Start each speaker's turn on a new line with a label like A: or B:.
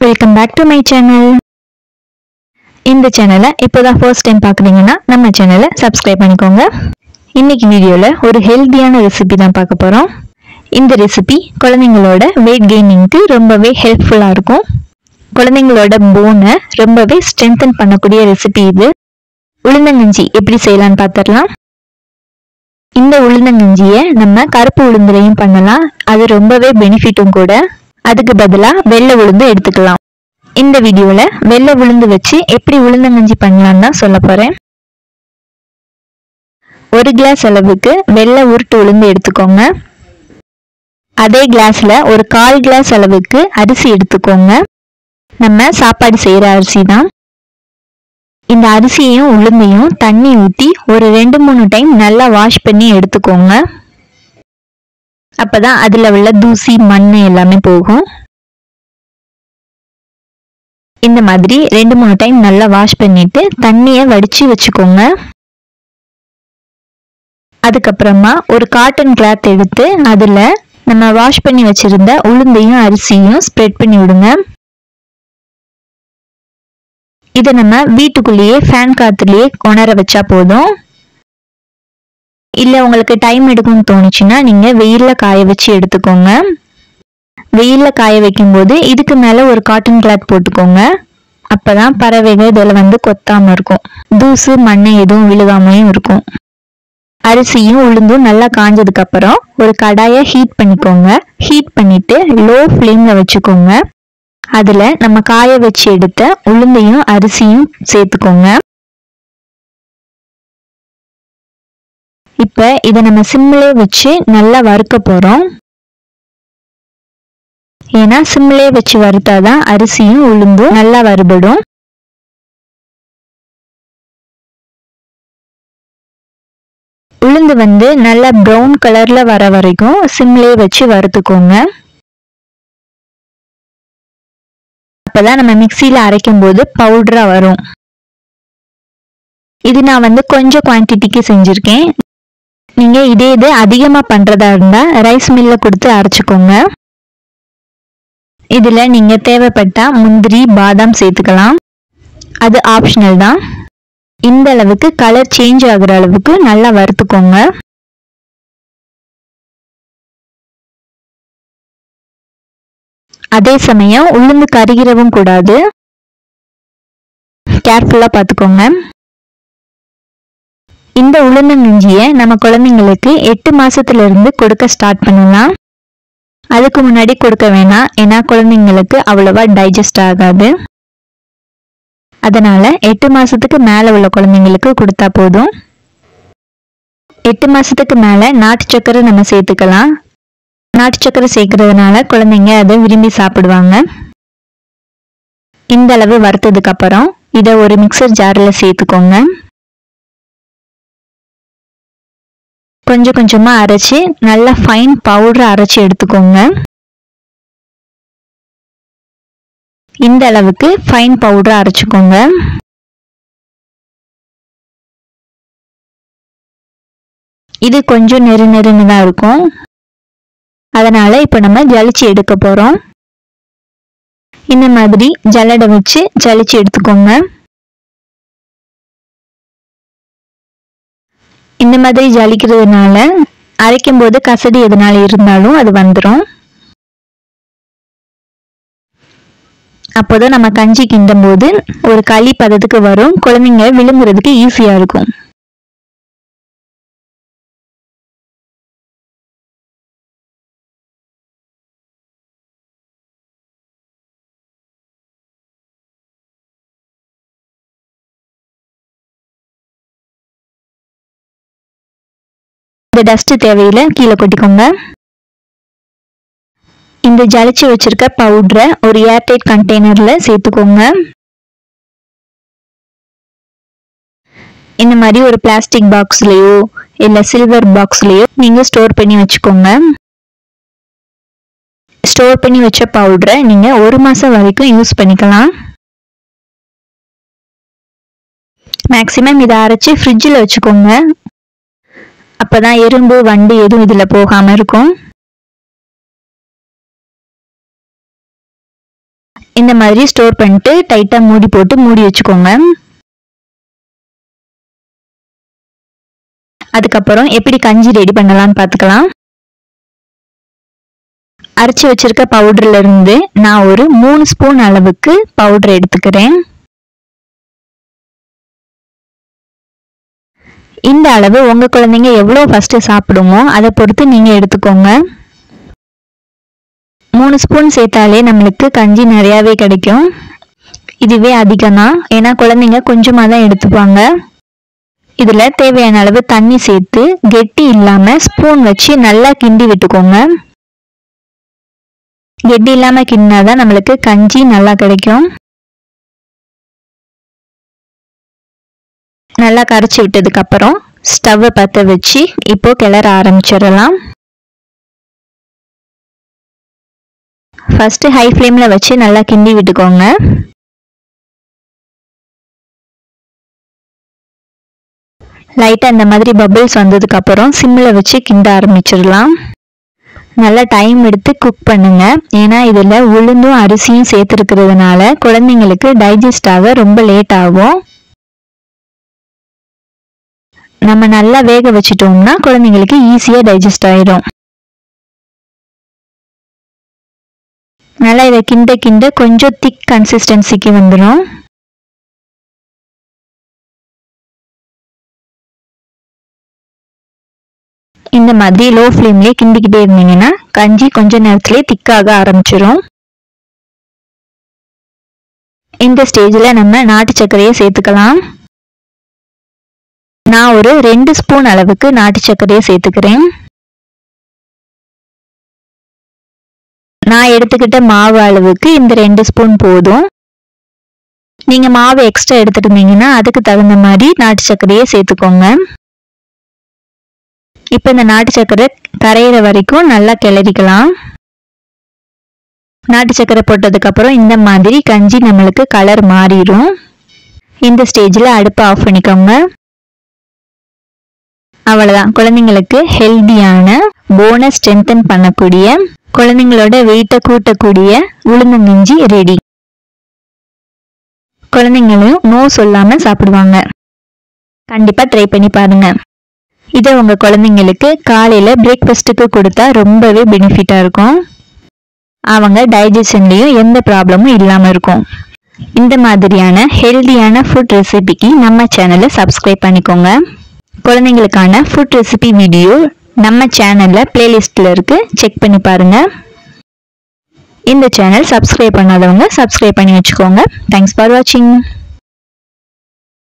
A: Welcome back to my channel. இந்த சேனலை இப்போதான் ஃபர்ஸ்ட் டைம் பார்க்குறீங்கன்னா நம்ம சேனலை சப்ஸ்கிரைப் பண்ணிக்கோங்க. இன்னைக்கு வீடியோவில் ஒரு ஹெல்த்தியான ரெசிபி தான் பார்க்க போகிறோம். இந்த ரெசிபி குழந்தைங்களோட வெயிட் கெய்னிங்க்கு ரொம்பவே ஹெல்ப்ஃபுல்லாக இருக்கும். குழந்தைங்களோட போனை ரொம்பவே ஸ்ட்ரென்தன் பண்ணக்கூடிய ரெசிபி இது. உளுந்தங்கஞ்சி எப்படி செய்யலான்னு பார்த்துடலாம். இந்த உளுந்தங்கஞ்சியை நம்ம கருப்பு உளுந்துலையும் பண்ணலாம். அது ரொம்பவே பெனிஃபிட்டும் கூட. அதுக்கு பதிலாக வெள்ளை உளுந்து எடுத்துக்கலாம். இந்த வீடியோல வெள்ளை உளுந்து வச்சு எப்படி உளுந்தங்கஞ்சி பண்ணலாம்னு தான் சொல்ல போறேன். ஒரு கிளாஸ் அளவுக்கு வெள்ளை உருட்டு உளுந்து எடுத்துக்கோங்க. அதே கிளாஸ்ல ஒரு 1/4 கிளாஸ் அளவுக்கு அரிசி எடுத்துக்கோங்க. நம்ம சாப்பாடு செய்யற அரிசி தான். இந்த அரிசியையும் உளுந்தையும் தண்ணி ஊற்றி ஒரு 2-3 டைம் நல்லா வாஷ் பண்ணி எடுத்துக்கோங்க. அப்பதான் அதுல உள்ள தூசி மண் எல்லாமே போகும். இந்த மாதிரி 2-3 டைம் நல்லா வாஷ் பண்ணிட்டு தண்ணியை வடிச்சு வச்சுக்கோங்க. அதுக்கப்புறமா ஒரு காட்டன் கிளாத் எடுத்து அதுல நம்ம வாஷ் பண்ணி வச்சிருந்த உளுந்தையும் அரிசியும் ஸ்ப்ரெட் பண்ணி விடுங்க. இதை நம்ம வீட்டுக்குள்ளேயே ஃபேன் காத்துலயே உணர வச்சா போதும். இல்ல உங்களுக்கு டைம் எடுக்கும்னு தோணுச்சுன்னா நீங்க வெயில்ல காய வச்சு எடுத்துக்கோங்க. வெயில்ல காய வைக்கும் போது இதுக்கு மேல ஒரு காட்டன் கிளாத் போட்டுக்கோங்க. அப்பதான் பறவைகள் இதுல கொத்தாம இருக்கும். தூசு மண்ணை எதுவும் விழுகாமையும் இருக்கும். அரிசியும் உளுந்தும் நல்லா காஞ்சதுக்கு அப்புறம் ஒரு கடாயை ஹீட் பண்ணிக்கோங்க. ஹீட் பண்ணிட்டு லோ ஃப்ளேம்ல வச்சுக்கோங்க. அதுல நம்ம காய வச்சு எடுத்த உளுந்தையும் அரிசியும் சேர்த்துக்கோங்க. இப்ப இதை நம்ம சிம்மிலே வச்சு நல்லா வறுக்க போறோம். ஏன்னா சிம்மிலே வச்சு வறுத்தாதான் அரிசியும் உளுந்தும் நல்லா வறுபடும். உளுந்து நல்லா ப்ரௌன் கலர்ல வர வரைக்கும் சிம்மிலே வச்சு வறுத்துக்கோங்க. அப்பதான் நம்ம மிக்சியில அரைக்கும் போது பவுடரா வரும். இது நான் கொஞ்சம் குவான்டிட்டிக்கு செஞ்சிருக்கேன். நீங்க இது அதிகமா பண்றதா இருந்தா ரைஸ் மில்ல கொடுத்து அரைச்சுக்கோங்க. இதுல நீங்க தேவைப்பட்டா முந்திரி பாதாம் சேர்த்துக்கலாம். அது ஆப்ஷனல் தான். இந்த அளவுக்கு கலர் சேஞ்ச் ஆகுற அளவுக்கு நல்லா வறுத்துக்கோங்க. அதே சமயம் உளுந்து கருகிரவும் கூடாது. கேர்ஃபுல்லா பார்த்துக்கோங்க. இந்த உளுந்தங்கஞ்சியை நம்ம குழந்தைங்களுக்கு 8 மாசத்துல இருந்து கொடுக்க ஸ்டார்ட் பண்ணலாம். அதுக்கு முன்னாடி கொடுக்க வேணாம். ஏன்னா குழந்தைங்களுக்கு அவ்வளவா டைஜஸ்ட் ஆகாது. அதனால 8 மாசத்துக்கு மேல உள்ள குழந்தைங்களுக்கு கொடுத்தா போதும். 8 மாசத்துக்கு மேல நாட்டு சக்கரை நம்ம சேர்த்துக்கலாம். நாட்டு சக்கரை சேர்க்கறதுனால குழந்தைங்க அதை விரும்பி சாப்பிடுவாங்க. இந்த அளவு வறுத்ததுக்கு அப்புறம் இதை ஒரு மிக்சர் ஜார்ல சேர்த்துக்கோங்க. கொஞ்சம் கொஞ்சமா அரைச்சு நல்லா ஃபைன் பவுடர் அரைச்சு எடுத்துக்கோங்க. இந்த அளவுக்கு ஃபைன் பவுடர் அரைச்சுக்கோங்க. இது கொஞ்சம் நெருநெருன்னு தான் இருக்கும். அதனால இப்ப நம்ம ஜலிச்சு எடுக்க போறோம். இந்த மாதிரி ஜல்லடை வச்சு ஜலிச்சு எடுத்துக்கோங்க. இந்த மாதிரி ஜலிக்கிறதுனால அரைக்கும் போது கசடி எதனால இருந்தாலும் அது வந்துடும். அப்போதான் நம்ம கஞ்சி கிண்டும் போது ஒரு களி பதத்துக்கு வரும். குழந்தைங்க விழுங்குறதுக்கு ஈஸியா இருக்கும். இந்த டஸ்ட் தேவையில்லை, கீழே கொட்டிக்கோங்க. இந்த ஜலிச்சு வச்சிருக்க பவுடரை ஒரு ஏர்டைட் கண்டெய்னர்ல சேர்த்துக்கோங்க. இந்த மாதிரி ஒரு பிளாஸ்டிக் பாக்ஸ்லயோ இல்ல சில்வர் பாக்ஸ்லயோ நீங்க ஸ்டோர் பண்ணி வச்சுக்கோங்க. ஸ்டோர் பண்ணி வச்ச பவுடரை நீங்க 1 மாசம் வரைக்கும் யூஸ் பண்ணிக்கலாம். மேக்சிமம் இதை அரைச்சு ஃப்ரிட்ஜில் வச்சுக்கோங்க. அப்பதான் எறும்பு வண்டு எதுவும் இதுல போகாம இருக்கும். இந்த மாதிரி ஸ்டோர் பண்ணிட்டு டைட்டா மூடி போட்டு மூடி வச்சுக்கோங்க. அதுக்கப்புறம் எப்படி கஞ்சி ரெடி பண்ணலாம்னு பார்த்துக்கலாம். அரைச்சி வச்சிருக்க பவுடர்ல இருந்து நான் ஒரு 3 ஸ்பூன் அளவுக்கு பவுடர் எடுத்துக்கிறேன். இந்த அளவு உங்க குழந்தைங்க எவ்வளவு ஃபர்ஸ்ட் சாப்பிடுமோ அதை பொறுத்து நீங்க எடுத்துக்கோங்க. 3 ஸ்பூன் சேர்த்தாலே நம்மளுக்கு கஞ்சி நிறையவே கிடைக்கும். இதுவே அதிகம் தான், ஏன்னா குழந்தைங்க கொஞ்சமாக தான் எடுத்துப்பாங்க. இதுல தேவையான அளவு தண்ணி சேர்த்து கெட்டி இல்லாம ஸ்பூன் வச்சு நல்லா கிண்டி விட்டுக்கோங்க. கெட்டி இல்லாம கிண்டினாதான் நம்மளுக்கு கஞ்சி நல்லா கிடைக்கும். நல்லா கரைச்சி விட்டதுக்கு அப்புறம் ஸ்டவ்வை பற்ற வச்சு இப்போ கிளற ஆரம்பிச்சிடலாம். ஃபர்ஸ்ட் ஹை ஃப்ளேம்ல வச்சு நல்லா கிண்டி விட்டுக்கோங்க. லைட்டா இந்த மாதிரி பபிள்ஸ் வந்ததுக்கு அப்புறம் சிம்ல வச்சு கிண்ட ஆரம்பிச்சிடலாம். நல்லா டைம் எடுத்து குக் பண்ணுங்க, ஏன்னா இதுல உளுந்தும் அரிசியும் சேர்த்துருக்கிறதுனால குழந்தைங்களுக்கு டைஜஸ்ட் ஆக ரொம்ப லேட் ஆகும். நம்ம நல்லா வேக வச்சிட்டோம்னா குழந்தைங்களுக்கு ஈஸியா டைஜஸ்ட் ஆயிடும். நல்லா இதை கிண்ட கிண்ட கொஞ்சம் திக் கன்சிஸ்டன்சிக்கு வந்துடும். இந்த மாதிரி லோ ஃப்ளேம்லேயே கிண்டிக்கிட்டே இருந்தீங்கன்னா கஞ்சி கொஞ்ச நேரத்திலே திக்காக ஆரம்பிச்சிடும். இந்த ஸ்டேஜில் நம்ம நாட்டு சர்க்கரையை சேர்த்துக்கலாம். நான் ஒரு 2 ஸ்பூன் அளவுக்கு நாட்டு சர்க்கரையை சேர்த்துக்கிறேன். நான் எடுத்துக்கிட்ட மாவு அளவுக்கு இந்த 2 ஸ்பூன் போதும். நீங்க மாவு எக்ஸ்ட்ரா எடுத்துட்டு இருந்தீங்கன்னா அதுக்கு தகுந்த மாதிரி நாட்டு சர்க்கரையை சேர்த்துக்கோங்க. இப்போ இந்த நாட்டு சர்க்கரை கரையிற வரைக்கும் நல்லா கிளறிக்கலாம். நாட்டு சர்க்கரை போட்டதுக்கு அப்புறம் இந்த மாதிரி கஞ்சி நம்மளுக்கு கலர் மாறிடும். இந்த ஸ்டேஜில் அடுப்பை ஆஃப் பண்ணிக்கோங்க. அவ்வளவுதான், குழந்தைங்களுக்கு ஹெல்தியான போனை ஸ்ட்ரென்தன் பண்ணக்கூடிய குழந்தைங்களோட வெயிட்டை கூட்டக்கூடிய உளுந்தங்கஞ்சி ரெடி. குழந்தைங்களும் நோ சொல்லாம சாப்பிடுவாங்க. கண்டிப்பா ட்ரை பண்ணி பாருங்க. இதை உங்க குழந்தைங்களுக்கு காலையில பிரேக்ஃபாஸ்ட்டுக்கு கொடுத்தா ரொம்பவே பெனிஃபிட்டா இருக்கும். அவங்க டைஜஷன்லயும் எந்த ப்ராப்ளமும் இல்லாம இருக்கும். இந்த மாதிரியான ஹெல்தியான ஃபுட் ரெசிபிக்கு நம்ம சேனலை சப்ஸ்கிரைப் பண்ணிக்கோங்க. குழந்தைங்களுக்கான ஃபுட் ரெசிபி வீடியோ நம்ம சேனல்ல பிளேலிஸ்ட்ல இருக்கு, செக் பண்ணி பாருங்க. இந்த சேனல் சப்ஸ்கிரைப் பண்ணாதவங்க சப்ஸ்கிரைப் பண்ணி வச்சுக்கோங்க. தேங்க்ஸ் ஃபார் வாட்சிங்.